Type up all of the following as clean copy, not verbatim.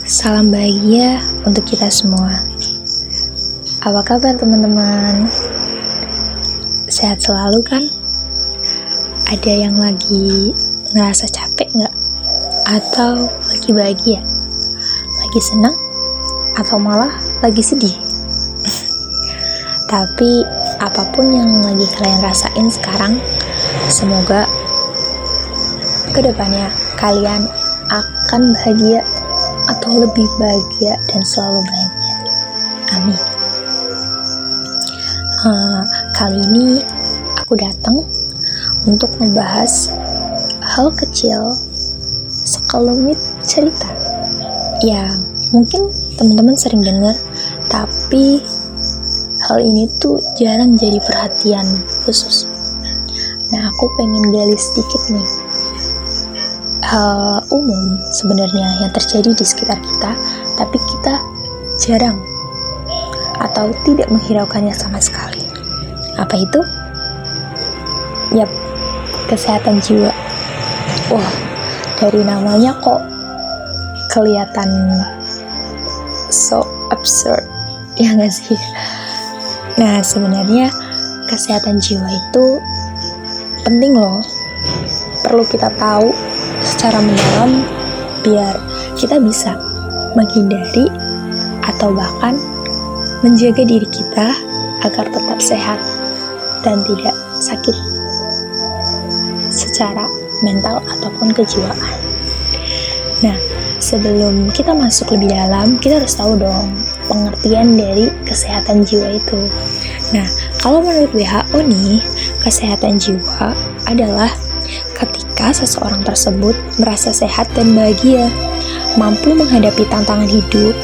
Salam bahagia untuk kita semua. Apa kabar teman-teman? Sehat selalu kan? Ada yang lagi ngerasa capek nggak? Atau lagi bahagia? Lagi senang? Atau malah lagi sedih? Tapi apapun yang lagi kalian rasain sekarang, semoga kedepannya kalian akan bahagia atau lebih bahagia dan selalu bahagia. Amin. Kali ini aku datang untuk membahas hal kecil sekelumit cerita yang mungkin teman-teman sering dengar, tapi hal ini tuh jarang jadi perhatian khusus. Nah, aku pengen gali sedikit nih hal umum sebenarnya yang terjadi di sekitar kita, tapi kita jarang atau tidak menghiraukannya sama sekali. Apa itu? Yap, kesehatan jiwa. Wah, dari namanya kok kelihatan so absurd, ya nggak sih? Nah, sebenarnya kesehatan jiwa itu penting loh, perlu kita tahu secara mendalam biar kita bisa menghindari atau bahkan menjaga diri kita agar tetap sehat dan tidak sakit secara mental ataupun kejiwaan. Nah, sebelum kita masuk lebih dalam, kita harus tahu dong pengertian dari kesehatan jiwa itu. Nah, kalau menurut WHO nih, kesehatan jiwa adalah ketika seseorang tersebut merasa sehat dan bahagia, mampu menghadapi tantangan hidup,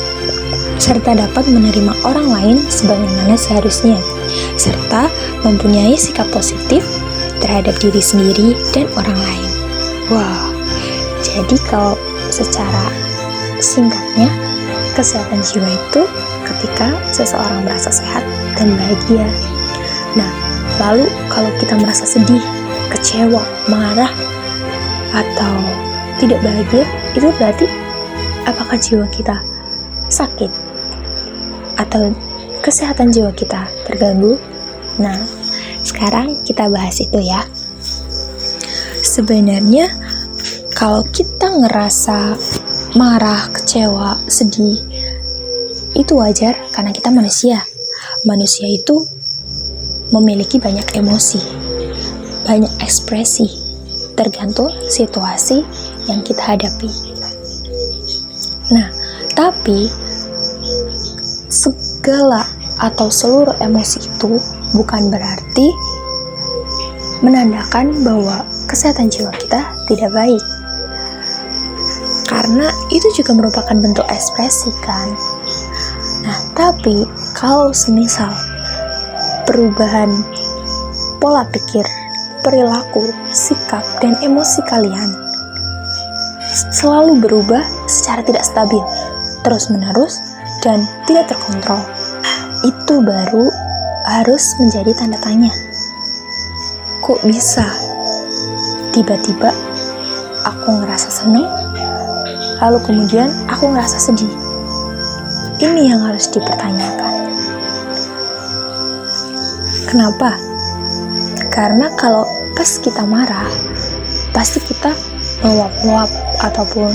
serta dapat menerima orang lain sebagaimana seharusnya, serta mempunyai sikap positif terhadap diri sendiri dan orang lain. Wow, jadi kalau secara singkatnya, kesehatan jiwa itu ketika seseorang merasa sehat dan bahagia. Nah, lalu kalau kita merasa sedih, kecewa, marah, atau tidak bahagia, itu berarti apakah jiwa kita sakit? Atau kesehatan jiwa kita terganggu? Nah, sekarang kita bahas itu ya. Sebenarnya kalau kita ngerasa marah, kecewa, sedih, itu wajar karena kita manusia. Manusia itu memiliki banyak emosi, banyak ekspresi, tergantung situasi yang kita hadapi. Nah, tapi segala atau seluruh emosi itu bukan berarti menandakan bahwa kesehatan jiwa kita tidak baik. Karena itu juga merupakan bentuk ekspresi kan. Nah, tapi kalau semisal perubahan pola pikir, perilaku, sikap, dan emosi kalian selalu berubah secara tidak stabil, terus-menerus, dan tidak terkontrol, itu baru harus menjadi tanda tanya. Kok bisa tiba-tiba aku ngerasa seneng, lalu kemudian aku ngerasa sedih? Ini yang harus dipertanyakan. Kenapa? Karena kalau pas kita marah, pasti kita meluap-luap ataupun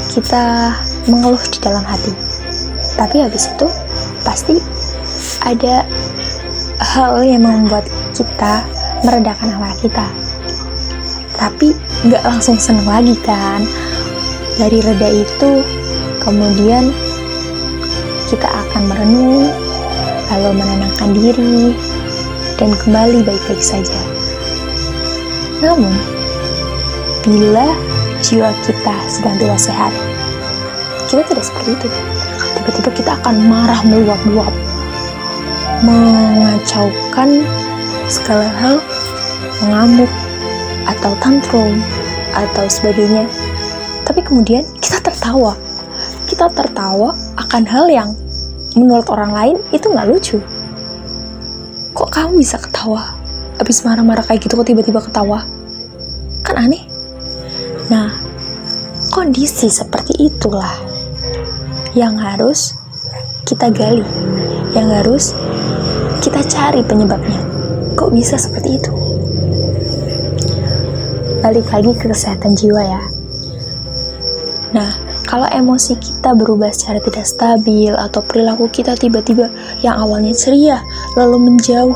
kita mengeluh di dalam hati. Tapi habis itu pasti ada hal yang membuat kita meredakan amarah kita. Tapi nggak langsung seneng lagi kan. Dari reda itu kemudian kita akan merenung, lalu menenangkan diri, dan kembali baik-baik saja. Namun, bila jiwa kita sedang tidak sehat, kita tidak seperti itu. Tiba-tiba kita akan marah meluap-luap, mengacaukan segala hal, mengamuk, atau tantrum, atau sebagainya. Tapi kemudian kita tertawa. Kita tertawa akan hal yang menurut orang lain itu nggak lucu. Kok kamu bisa ketawa? Abis marah-marah kayak gitu kok tiba-tiba ketawa? Kan aneh. Nah, kondisi seperti itulah yang harus kita gali, yang harus kita cari penyebabnya. Kok bisa seperti itu? Balik lagi ke kesehatan jiwa ya. Nah, kalau emosi kita berubah secara tidak stabil atau perilaku kita tiba-tiba yang awalnya ceria lalu menjauh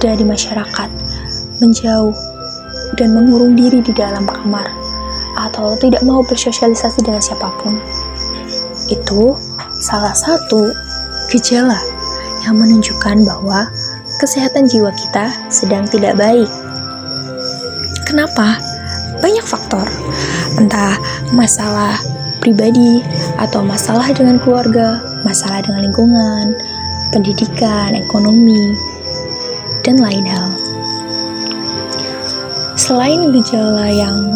dari masyarakat, menjauh dan mengurung diri di dalam kamar atau tidak mau bersosialisasi dengan siapapun, itu salah satu gejala yang menunjukkan bahwa kesehatan jiwa kita sedang tidak baik. Kenapa? Banyak faktor, entah masalah pribadi atau masalah dengan keluarga, masalah dengan lingkungan, pendidikan, ekonomi, dan lain hal. Selain gejala yang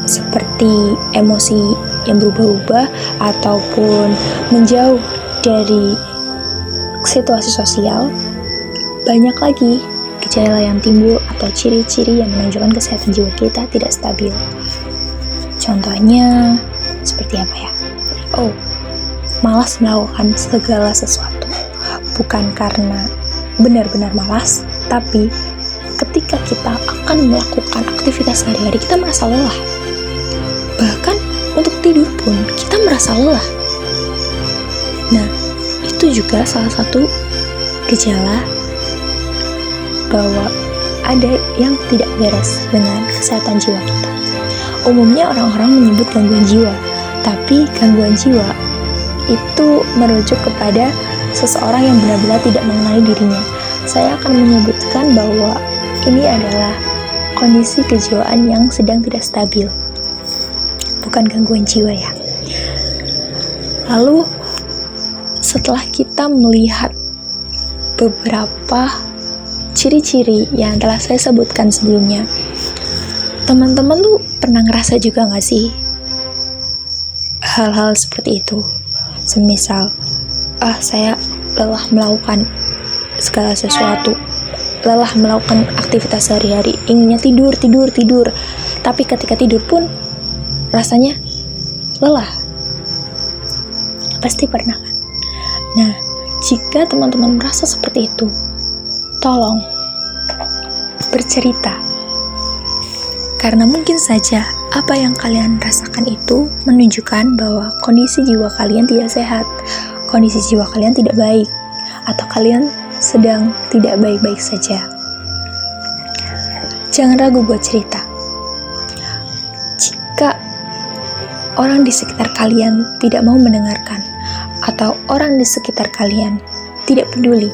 seperti emosi yang berubah-ubah ataupun menjauh dari situasi sosial, banyak lagi gejala yang timbul atau ciri-ciri yang menunjukkan kesehatan jiwa kita tidak stabil. Contohnya seperti apa ya? Malas melakukan segala sesuatu. Bukan karena benar-benar malas, tapi ketika kita akan melakukan aktivitas sehari-hari, kita merasa lelah. Bahkan untuk tidur pun kita merasa lelah. Nah, itu juga salah satu gejala bahwa ada yang tidak beres dengan kesehatan jiwa kita. Umumnya orang-orang menyebut gangguan jiwa, tapi gangguan jiwa itu merujuk kepada seseorang yang benar-benar tidak mengenali dirinya. Saya akan menyebutkan bahwa ini adalah kondisi kejiwaan yang sedang tidak stabil, bukan gangguan jiwa ya. Lalu setelah kita melihat beberapa ciri-ciri yang telah saya sebutkan sebelumnya, teman-teman tuh pernah ngerasa juga gak sih hal-hal seperti itu? Semisal, saya lelah melakukan segala sesuatu, lelah melakukan aktivitas sehari-hari, inginnya tidur, tapi ketika tidur pun rasanya lelah. Pasti pernah kan? Nah, jika teman-teman merasa seperti itu, tolong bercerita, karena mungkin saja apa yang kalian rasakan itu menunjukkan bahwa kondisi jiwa kalian tidak sehat, kondisi jiwa kalian tidak baik, atau kalian sedang tidak baik-baik saja. Jangan ragu buat cerita. Jika orang di sekitar kalian tidak mau mendengarkan, atau orang di sekitar kalian tidak peduli,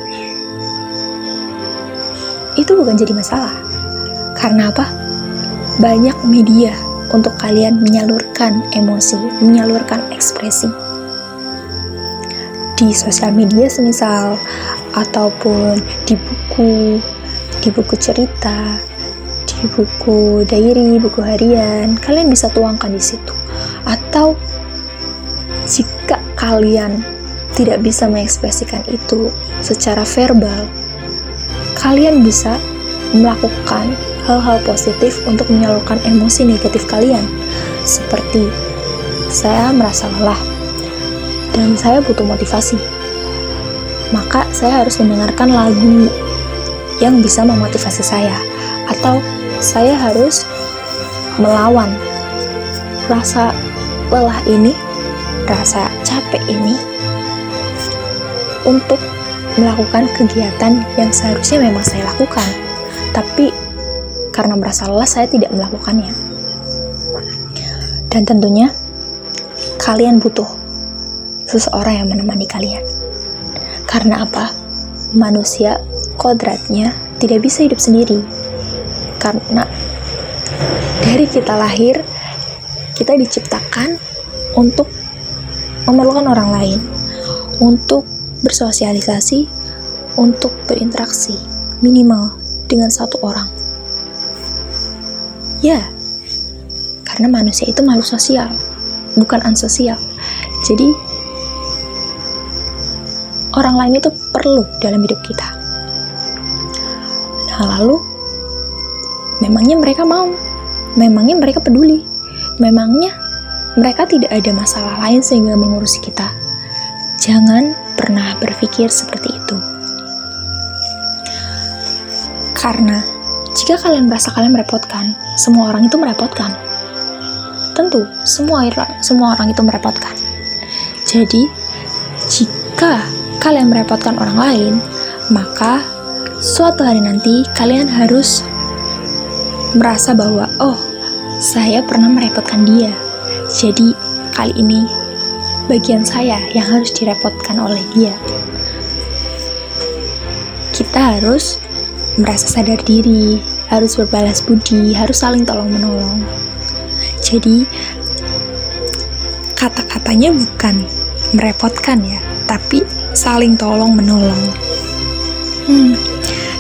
itu bukan jadi masalah. Karena apa? Banyak media untuk kalian menyalurkan emosi, menyalurkan ekspresi. Di sosial media semisal, ataupun di buku cerita, di buku diary, buku harian, kalian bisa tuangkan di situ. Atau jika kalian tidak bisa mengekspresikan itu secara verbal, kalian bisa melakukan hal-hal positif untuk menyalurkan emosi negatif kalian. Seperti, saya merasa lelah dan saya butuh motivasi, maka saya harus mendengarkan lagu yang bisa memotivasi saya. Atau saya harus melawan rasa lelah ini, rasa capek ini, untuk melakukan kegiatan yang seharusnya memang saya lakukan, tapi karena merasa lelah saya tidak melakukannya. Dan tentunya kalian butuh seseorang yang menemani kalian. Karena apa? Manusia kodratnya tidak bisa hidup sendiri. Karena dari kita lahir, kita diciptakan untuk memerlukan orang lain, untuk bersosialisasi, untuk berinteraksi minimal dengan satu orang. Ya, karena manusia itu makhluk sosial, bukan ansosial. Jadi orang lain itu perlu dalam hidup kita. Nah, lalu memangnya mereka mau? Memangnya mereka peduli? Memangnya mereka tidak ada masalah lain sehingga mengurusi kita. Jangan pernah berpikir seperti itu. Karena jika kalian merasa kalian merepotkan, semua orang itu merepotkan. Tentu, semua orang itu merepotkan. Jadi, jika kalian merepotkan orang lain, maka suatu hari nanti kalian harus merasa bahwa, oh, saya pernah merepotkan dia. Jadi, kali ini bagian saya yang harus direpotkan oleh dia. Kita harus merasa sadar diri, harus berbalas budi, harus saling tolong-menolong. Jadi, kata-katanya bukan merepotkan ya, tapi saling tolong-menolong.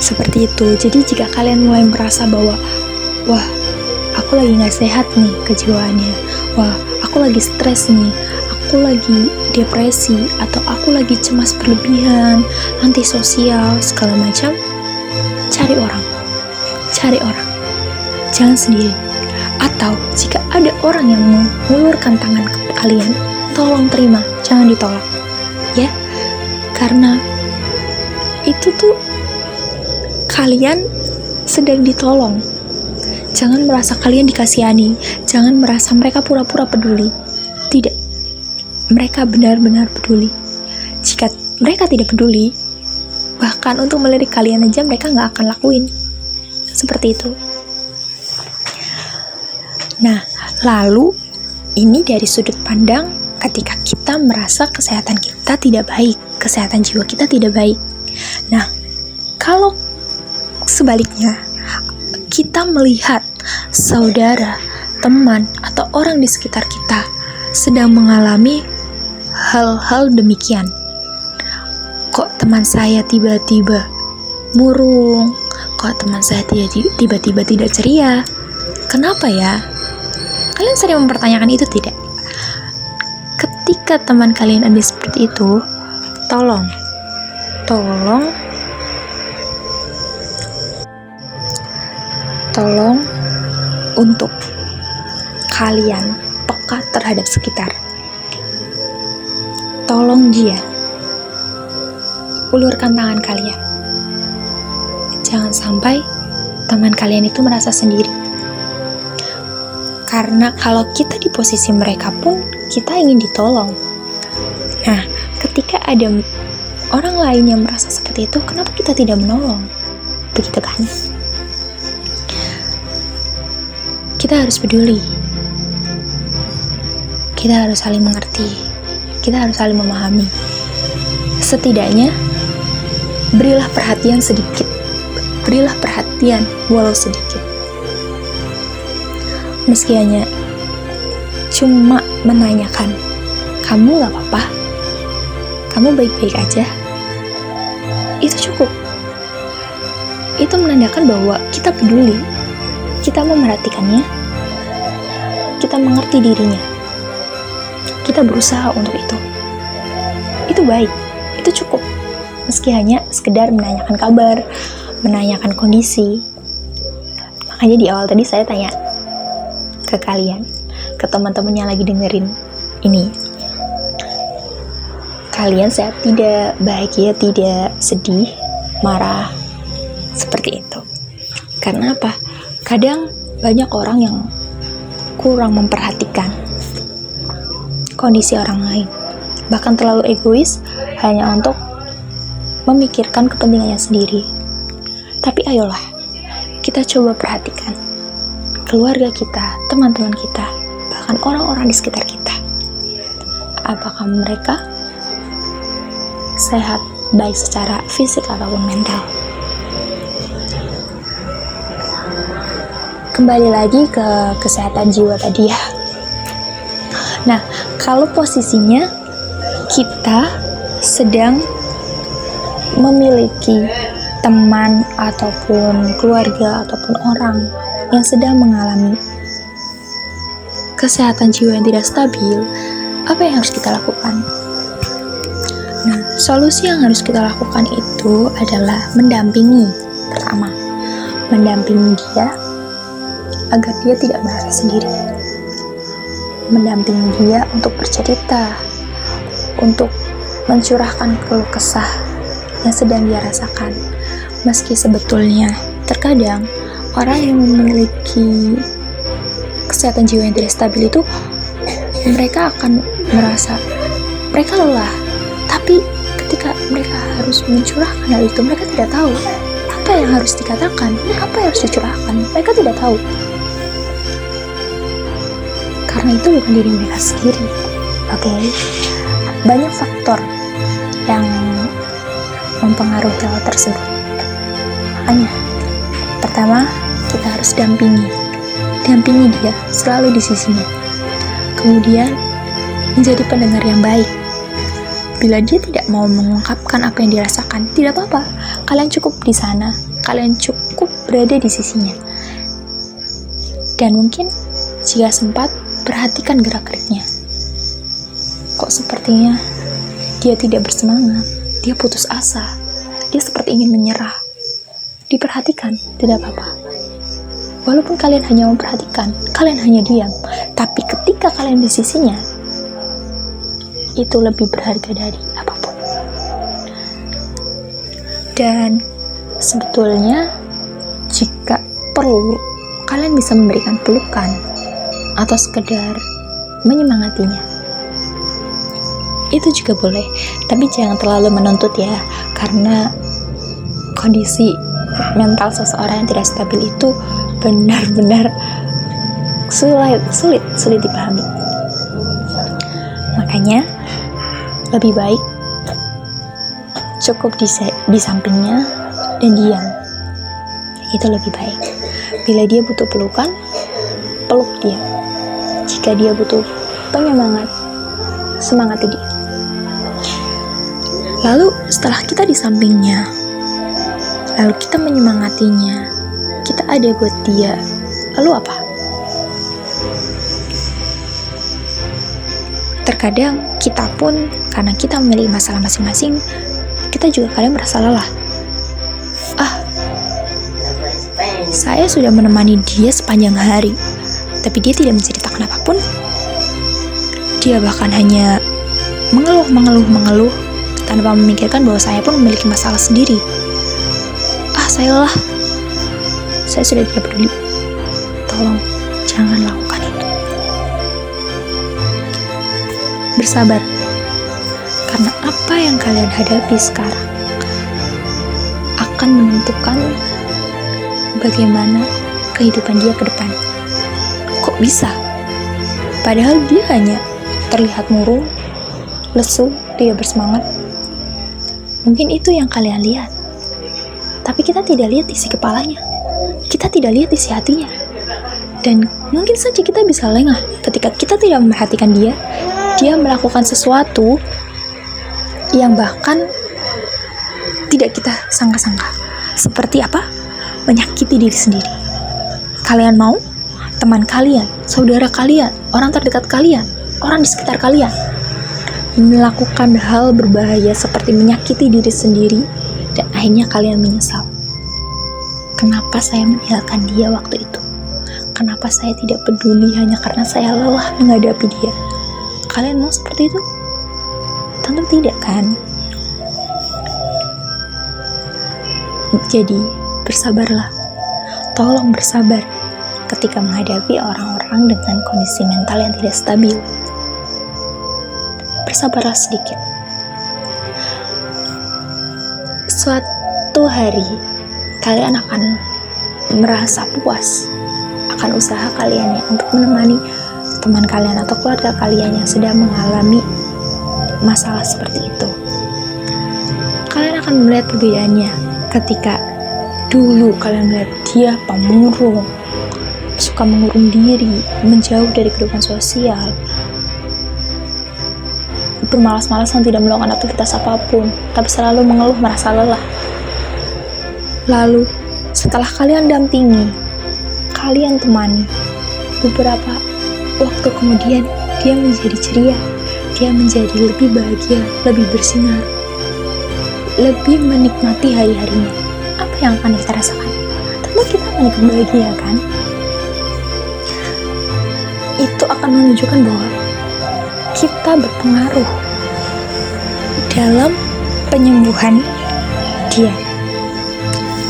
Seperti itu. Jadi, jika kalian mulai merasa bahwa, wah, aku lagi gak sehat nih kejiwaannya, wah, aku lagi stres nih, aku lagi depresi, atau aku lagi cemas berlebihan, antisosial, segala macam, cari orang, jangan sendiri. Atau jika ada orang yang mengulurkan tangan ke kalian, tolong terima, jangan ditolak, ya, karena itu tuh kalian sedang ditolong. Jangan merasa kalian dikasihani, jangan merasa mereka pura-pura peduli. Tidak, mereka benar-benar peduli. Jika mereka tidak peduli, bahkan untuk melirik kalian aja mereka nggak akan lakuin. Seperti itu. Nah, lalu ini dari sudut pandang ketika kita merasa kesehatan kita tidak baik, kesehatan jiwa kita tidak baik. Nah, kalau sebaliknya, kita melihat saudara, teman, atau orang di sekitar kita sedang mengalami hal-hal demikian. Kok teman saya tiba-tiba murung? Kok teman saya tiba-tiba tidak ceria? Kenapa ya? Kalian sering mempertanyakan itu tidak? Ketika teman kalian ada seperti itu, tolong untuk kalian peka terhadap sekitar. Tolong dia, ulurkan tangan kalian. Jangan sampai teman kalian itu merasa sendiri. Karena kalau kita di posisi mereka pun, kita ingin ditolong. Nah, ketika ada orang lain yang merasa seperti itu, kenapa kita tidak menolong? Begitu kan? Kita harus peduli. Kita harus saling mengerti. Kita harus saling memahami. Setidaknya, berilah perhatian sedikit. Berilah perhatian walau sedikit. Meski hanya cuma menanyakan, kamu gak apa-apa? Kamu baik-baik aja? Itu cukup. Itu menandakan bahwa kita peduli, kita memperhatikannya, kita mengerti dirinya, kita berusaha untuk itu. Itu baik, itu cukup. Meski hanya sekedar menanyakan kabar, menanyakan kondisi. Makanya di awal tadi saya tanya ke kalian, ke teman-teman yang lagi dengerin ini, kalian sehat tidak, bahagia tidak, sedih, marah, seperti itu. Karena apa? Kadang banyak orang yang kurang memperhatikan kondisi orang lain, bahkan terlalu egois hanya untuk memikirkan kepentingannya sendiri. Tapi ayolah, kita coba perhatikan keluarga kita, teman-teman kita, bahkan orang-orang di sekitar kita. Apakah mereka sehat, baik secara fisik ataupun mental? Kembali lagi ke kesehatan jiwa tadi ya. Nah, kalau posisinya kita sedang memiliki teman ataupun keluarga ataupun orang yang sedang mengalami kesehatan jiwa yang tidak stabil, apa yang harus kita lakukan? Nah, solusi yang harus kita lakukan itu adalah mendampingi. Pertama, mendampingi dia agar dia tidak merasa sendiri. mendampingi dia untuk bercerita, untuk mencurahkan keluh kesah yang sedang dia rasakan. Meski sebetulnya terkadang orang yang memiliki kesehatan jiwa yang tidak stabil itu, mereka akan merasa mereka lelah, tapi ketika mereka harus mencurahkan hal itu, mereka tidak tahu apa yang harus dikatakan, apa yang harus dicurahkan. Mereka tidak tahu, karena itu bukan diri mereka sendiri. Oke. Banyak faktor yang mempengaruhi hal tersebut. Makanya, pertama, kita harus dampingi dia, selalu di sisinya. Kemudian, menjadi pendengar yang baik. Bila dia tidak mau mengungkapkan apa yang dirasakan, tidak apa-apa. Kalian cukup di sana, kalian cukup berada di sisinya. Dan mungkin, jika sempat, perhatikan gerak-geriknya. Kok sepertinya dia tidak bersemangat, dia putus asa, dia seperti ingin menyerah. Diperhatikan, tidak apa-apa. Walaupun kalian hanya memperhatikan, kalian hanya diam, tapi ketika kalian di sisinya, itu lebih berharga dari apapun. Dan sebetulnya jika perlu, kalian bisa memberikan pelukan atau sekedar menyemangatinya. Itu juga boleh, tapi jangan terlalu menuntut ya, karena kondisi mental seseorang yang tidak stabil itu benar-benar sulit dipahami. Makanya lebih baik cukup di sampingnya dan diam. Itu lebih baik. Bila dia butuh pelukan, peluk dia. Jika dia butuh penyemangat, semangati dia. Lalu setelah kita di sampingnya, lalu kita menyemangatinya, kita ada buat dia, lalu apa? Terkadang kita pun, karena kita memiliki masalah masing-masing, kita juga kadang merasa lelah. Saya sudah menemani dia sepanjang hari, tapi dia tidak menceritakan apapun. Dia bahkan hanya mengeluh tanpa memikirkan bahwa saya pun memiliki masalah sendiri. Saya lelah. Saya sudah tidak peduli. Tolong, jangan lakukan itu. Bersabar. Karena apa yang kalian hadapi sekarang akan menentukan bagaimana kehidupan dia ke depan. Kok bisa? Padahal dia hanya terlihat murung, lesu, tidak bersemangat. Mungkin itu yang kalian lihat. Tapi kita tidak lihat isi kepalanya. Kita tidak lihat isi hatinya. Dan mungkin saja kita bisa lengah ketika kita tidak memperhatikan dia. Dia melakukan sesuatu yang bahkan tidak kita sangka-sangka. Seperti apa? Menyakiti diri sendiri. Kalian mau? Teman kalian, saudara kalian, orang terdekat kalian, orang di sekitar kalian melakukan hal berbahaya seperti menyakiti diri sendiri, dan akhirnya kalian menyesal. Kenapa saya meninggalkan dia waktu itu? Kenapa saya tidak peduli hanya karena saya lelah menghadapi dia? Kalian mau seperti itu? Tentu tidak, kan? Jadi, bersabarlah. Tolong bersabar ketika menghadapi orang-orang dengan kondisi mental yang tidak stabil. Bersabarlah sedikit. Suatu hari kalian akan merasa puas akan usaha kalian ya untuk menemani teman kalian atau keluarga kalian yang sedang mengalami masalah seperti itu. Kalian akan melihat perbedaannya ketika dulu kalian melihat dia pemurung, suka mengurung diri, menjauh dari kehidupan sosial, bermalas-malasan, tidak melakukan aktivitas apapun, tapi selalu mengeluh merasa lelah. Lalu, setelah kalian dampingi, kalian temani, beberapa waktu kemudian dia menjadi ceria, dia menjadi lebih bahagia, lebih bersinar, lebih menikmati hari-harinya. Apa yang akan kita rasakan? Tentu kita akan bahagia, kan? itu akan menunjukkan bahwa kita berpengaruh dalam penyembuhan dia,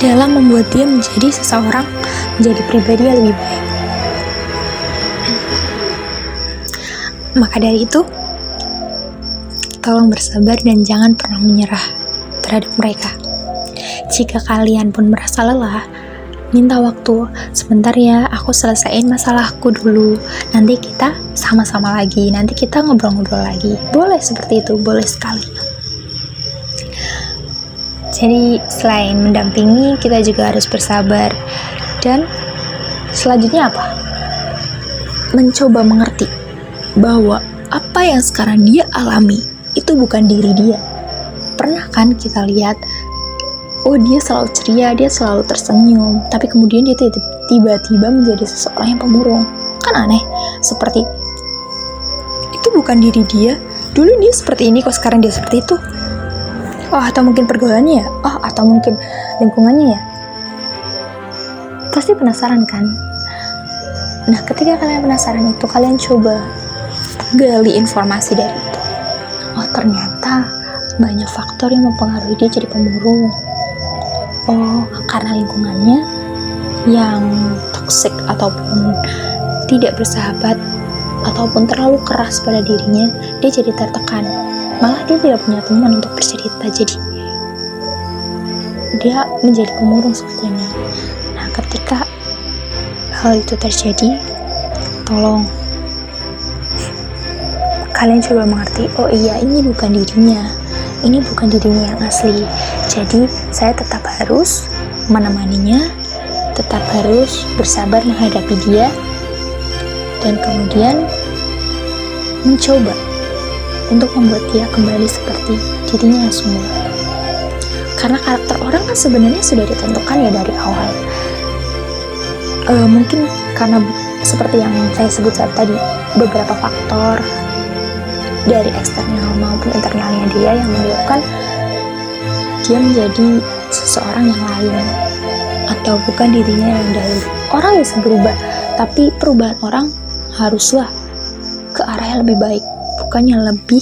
dalam membuat dia menjadi seseorang, menjadi pribadi yang lebih baik. Maka dari itu, tolong bersabar dan jangan pernah menyerah terhadap mereka. Jika kalian pun merasa lelah, minta waktu. Sebentar ya, aku selesaiin masalahku dulu. Nanti kita sama-sama lagi. Nanti kita ngobrol-ngobrol lagi. Boleh seperti itu, boleh sekali. Jadi selain mendampingi, kita juga harus bersabar. Dan selanjutnya apa? Mencoba mengerti bahwa apa yang sekarang dia alami itu bukan diri dia. Pernah kan kita lihat, oh dia selalu ceria, dia selalu tersenyum, tapi kemudian dia tiba-tiba menjadi seseorang yang pemurung. Kan aneh, seperti itu bukan diri dia. Dulu dia seperti ini, kok sekarang dia seperti itu. Oh, atau mungkin pergaulannya ya? Oh, atau mungkin lingkungannya ya? Pasti penasaran kan? Nah, ketika kalian penasaran itu, kalian coba gali informasi dari itu. Oh, ternyata banyak faktor yang mempengaruhi dia jadi pemurung. Oh, karena lingkungannya yang toksik ataupun tidak bersahabat ataupun terlalu keras pada dirinya, dia jadi tertekan. Malah dia tidak punya teman untuk bercerita, jadi dia menjadi pemurung seperti ini. Nah, ketika hal itu terjadi, tolong kalian coba mengerti, oh iya, ini bukan dirinya yang asli. Jadi saya tetap harus menemaninya, tetap harus bersabar menghadapi dia, dan kemudian mencoba untuk membuat dia kembali seperti dirinya semula. Karena karakter orang kan sebenarnya sudah ditentukan ya dari awal. Mungkin karena seperti yang saya sebut tadi, beberapa faktor dari eksternal maupun internalnya dia yang menyebabkan dia menjadi seseorang yang lain atau bukan dirinya yang dahulu. Orang bisa berubah, tapi perubahan orang haruslah ke arah yang lebih baik, bukannya lebih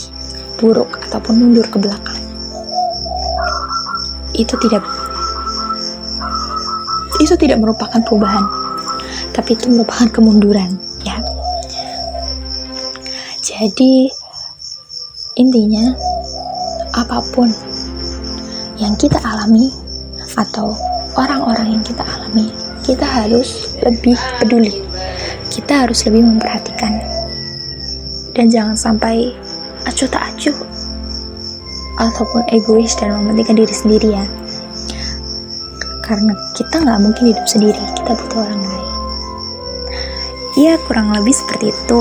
buruk ataupun mundur ke belakang. Itu tidak merupakan perubahan, tapi itu merupakan kemunduran, ya. Jadi intinya, apapun yang kita alami atau orang-orang yang kita alami, kita harus lebih peduli, kita harus lebih memperhatikan, dan jangan sampai acuh tak acuh ataupun egois dan mementingkan diri sendiri ya. Karena kita nggak mungkin hidup sendiri, kita butuh orang lain. Ya, kurang lebih seperti itu.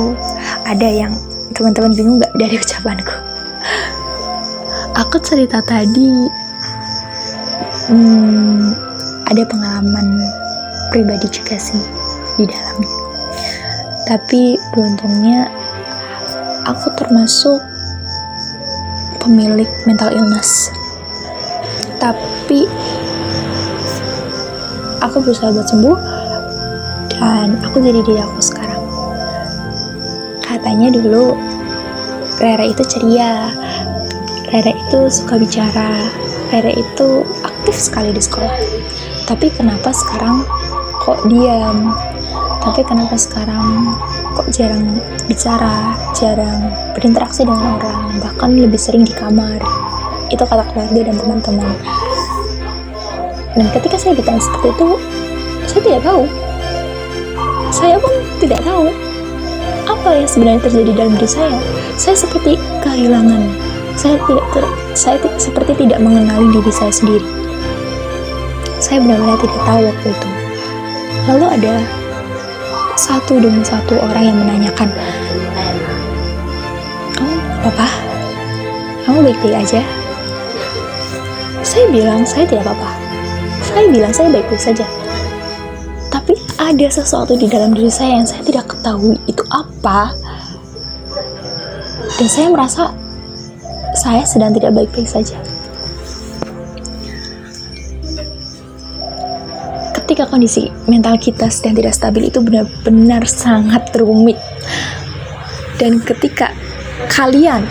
Ada yang teman-teman bingung nggak dari ucapanku? Aku cerita tadi ada pengalaman pribadi juga sih di dalamnya. Tapi beruntungnya aku termasuk pemilik mental illness. Tapi aku berusaha buat sembuh dan aku jadi diri aku sekarang. Katanya dulu Rere itu ceria, Rere itu suka bicara, Rere itu aktif sekali di sekolah. Tapi kenapa sekarang kok diam? Tapi kenapa sekarang kok jarang bicara, jarang berinteraksi dengan orang, bahkan lebih sering di kamar? Itu kata keluarga dan teman-teman. Dan ketika saya ditanya seperti itu, saya tidak tahu. Saya pun tidak tahu apa yang sebenarnya terjadi dalam diri saya. Saya seperti kehilangan. Saya seperti tidak mengenali diri saya sendiri. Saya benar-benar tidak tahu waktu itu. Lalu ada satu demi satu orang yang menanyakan, "Kamu apa-apa? Kamu baik-baik aja?" Saya bilang saya tidak apa-apa. Saya bilang saya baik-baik saja. Tapi ada sesuatu di dalam diri saya yang saya tidak ketahui itu apa. Dan saya merasa saya sedang tidak baik-baik saja. Ketika kondisi mental kita sedang tidak stabil, itu benar-benar sangat rumit. Dan ketika kalian,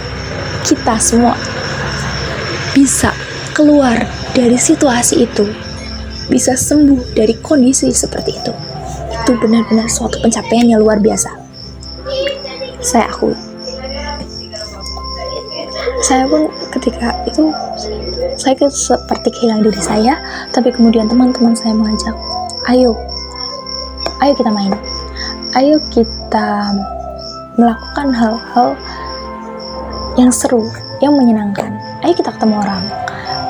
kita semua bisa keluar dari situasi itu, bisa sembuh dari kondisi seperti itu benar-benar suatu pencapaian yang luar biasa. Saya akui. Saya pun ketika itu, saya seperti kehilangan diri saya, tapi kemudian teman-teman saya mengajak, ayo kita main, ayo kita melakukan hal-hal yang seru, yang menyenangkan, ayo kita ketemu orang,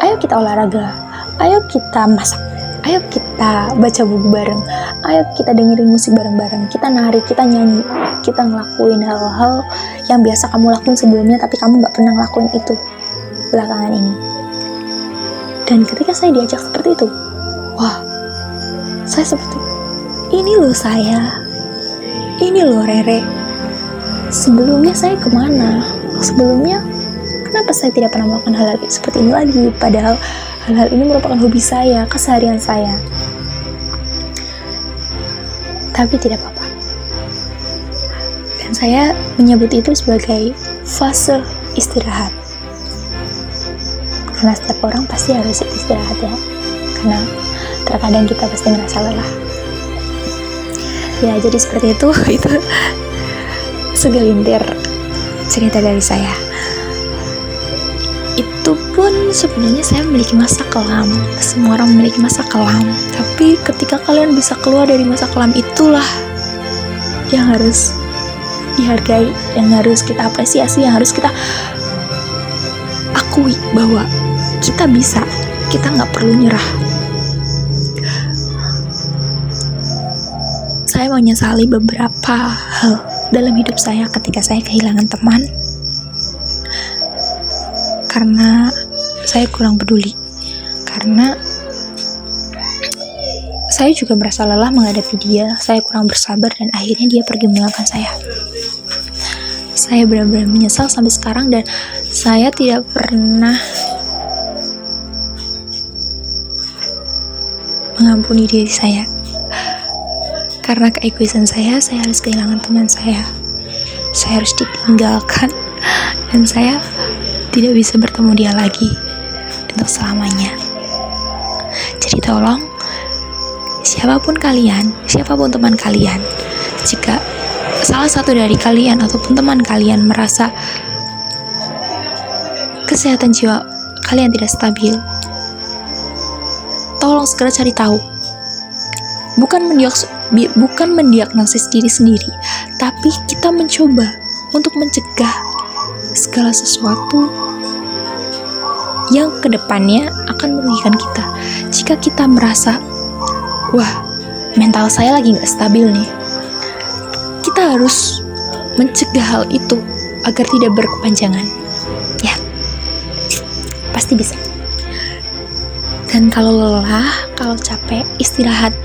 ayo kita olahraga, ayo kita masak, ayo kita baca buku bareng, ayo kita dengerin musik bareng-bareng, kita nari, kita nyanyi, kita ngelakuin hal-hal yang biasa kamu lakuin sebelumnya tapi kamu gak pernah ngelakuin itu belakangan ini. Dan ketika saya diajak seperti itu, wah, saya seperti, ini loh saya, ini loh Rere, sebelumnya saya kemana? Sebelumnya kenapa saya tidak pernah melakukan hal seperti ini lagi, padahal hal-hal ini merupakan hobi saya, keseharian saya. Tapi tidak apa-apa. Dan saya menyebut itu sebagai fase istirahat. Karena setiap orang pasti harus istirahat ya. Karena terkadang kita pasti merasa lelah. Ya, jadi seperti itu. Itu segelintir cerita dari saya. Itu pun sebenarnya saya memiliki masa kelam. Semua orang memiliki masa kelam. Tapi ketika kalian bisa keluar dari masa kelam, itulah yang harus dihargai, yang harus kita apresiasi, yang harus kita akui bahwa kita bisa, kita nggak perlu nyerah. Saya menyesali beberapa hal dalam hidup saya ketika saya kehilangan teman, karena saya kurang peduli, karena saya juga merasa lelah menghadapi dia, saya kurang bersabar dan akhirnya dia pergi meninggalkan saya. Saya benar-benar menyesal sampai sekarang dan saya tidak pernah mengampuni diri saya. Karena keegoisan saya harus kehilangan teman saya harus ditinggalkan, dan saya tidak bisa bertemu dia lagi untuk selamanya. Jadi tolong, siapapun teman kalian, jika salah satu dari kalian ataupun teman kalian merasa kesehatan jiwa kalian tidak stabil, tolong segera cari tahu. Bukan mendiagnosis diri sendiri, tapi kita mencoba untuk mencegah segala sesuatu yang kedepannya akan merugikan kita. Jika kita merasa, wah, mental saya lagi gak stabil nih, kita harus mencegah hal itu agar tidak berkepanjangan. Ya, pasti bisa. Dan kalau lelah, kalau capek, istirahat.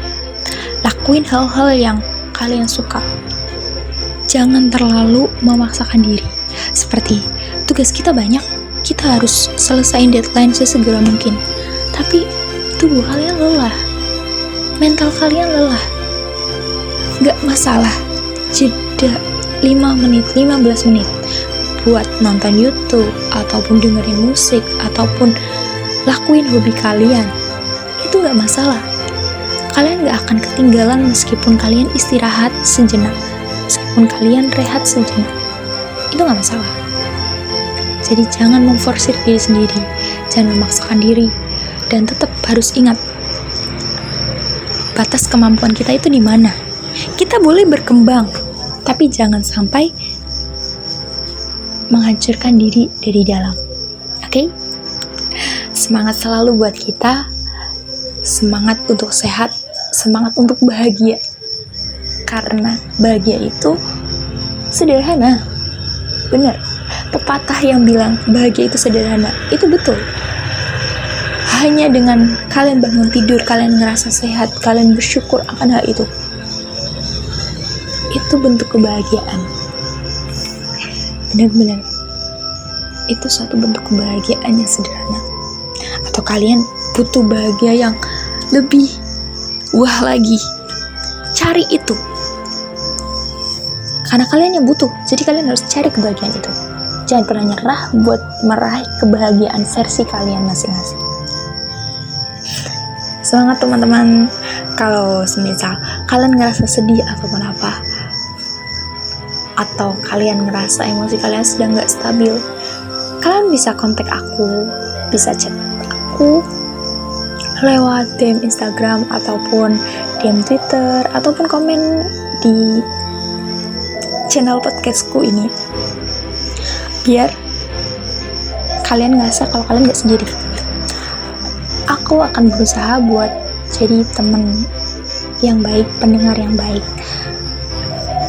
Lakuin hal-hal yang kalian suka. Jangan terlalu memaksakan diri. Seperti tugas kita banyak, kita harus selesaiin deadline sesegera mungkin. Tapi tubuh kalian lelah, mental kalian lelah. Gak masalah, jeda 5 menit, 15 menit buat nonton YouTube, ataupun dengerin musik, ataupun lakuin hobi kalian. Itu gak masalah. Kalian gak akan ketinggalan meskipun kalian istirahat sejenak, meskipun kalian rehat sejenak. Itu gak masalah. Jadi jangan memforsir diri sendiri, jangan memaksakan diri, dan tetap harus ingat batas kemampuan kita itu di mana. Kita boleh berkembang, tapi jangan sampai menghancurkan diri dari dalam. Oke? Semangat selalu buat kita, semangat untuk sehat, semangat untuk bahagia. Karena bahagia itu sederhana. Benar, pepatah yang bilang bahagia itu sederhana, itu betul. Hanya dengan kalian bangun tidur, kalian ngerasa sehat, kalian bersyukur akan hal itu. Itu bentuk kebahagiaan. Benar-benar, itu suatu bentuk kebahagiaan yang sederhana. Atau kalian butuh bahagia yang lebih wah lagi, cari itu. karena kalian yang butuh. Jadi kalian harus cari kebahagiaan itu. Jangan pernah nyerah buat meraih kebahagiaan versi kalian masing-masing. Semangat teman-teman. Kalau semisal kalian ngerasa sedih ataupun apa, atau kalian ngerasa emosi kalian sedang gak stabil, kalian bisa kontak aku, bisa chat aku lewat DM Instagram ataupun DM Twitter ataupun komen di channel podcastku ini, biar kalian ngerasa kalau kalian gak sendiri. Aku akan berusaha buat jadi teman yang baik, pendengar yang baik,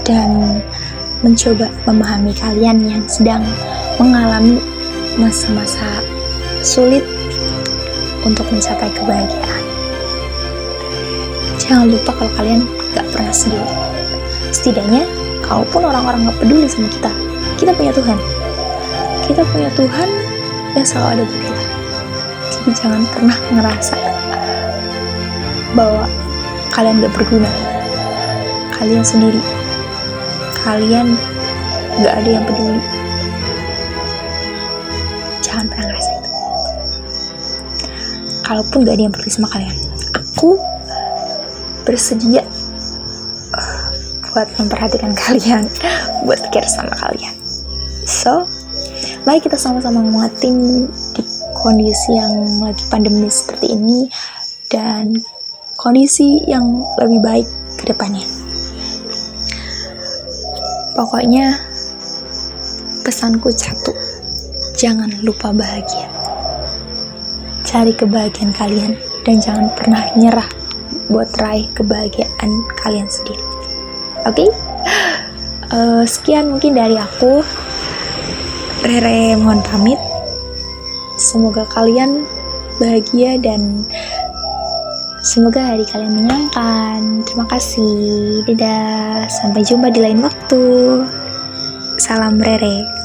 dan mencoba memahami kalian yang sedang mengalami masa-masa sulit untuk mencapai kebahagiaan. Jangan lupa kalau kalian gak pernah sendiri. Setidaknya, kalaupun orang-orang gak peduli sama kita, kita punya Tuhan. Kita punya Tuhan yang selalu ada buat kita. Jadi jangan pernah ngerasa bahwa kalian gak berguna. Kalian sendiri. Kalian gak ada yang peduli. Jangan pernah ngerasa itu. Kalaupun gak ada yang peduli sama kalian, aku bersedia buat memperhatikan kalian, buat care sama kalian. So, mari kita sama-sama nguatin di kondisi yang lagi pandemi seperti ini dan kondisi yang lebih baik ke depannya. Pokoknya pesanku satu, jangan lupa bahagia. Cari kebahagiaan kalian dan jangan pernah nyerah buat raih kebahagiaan kalian sendiri. Oke? Sekian mungkin dari aku. Rere mohon pamit. Semoga kalian bahagia dan semoga hari kalian menyenangkan. Terima kasih. Dadah. Sampai jumpa di lain waktu. Salam Rere.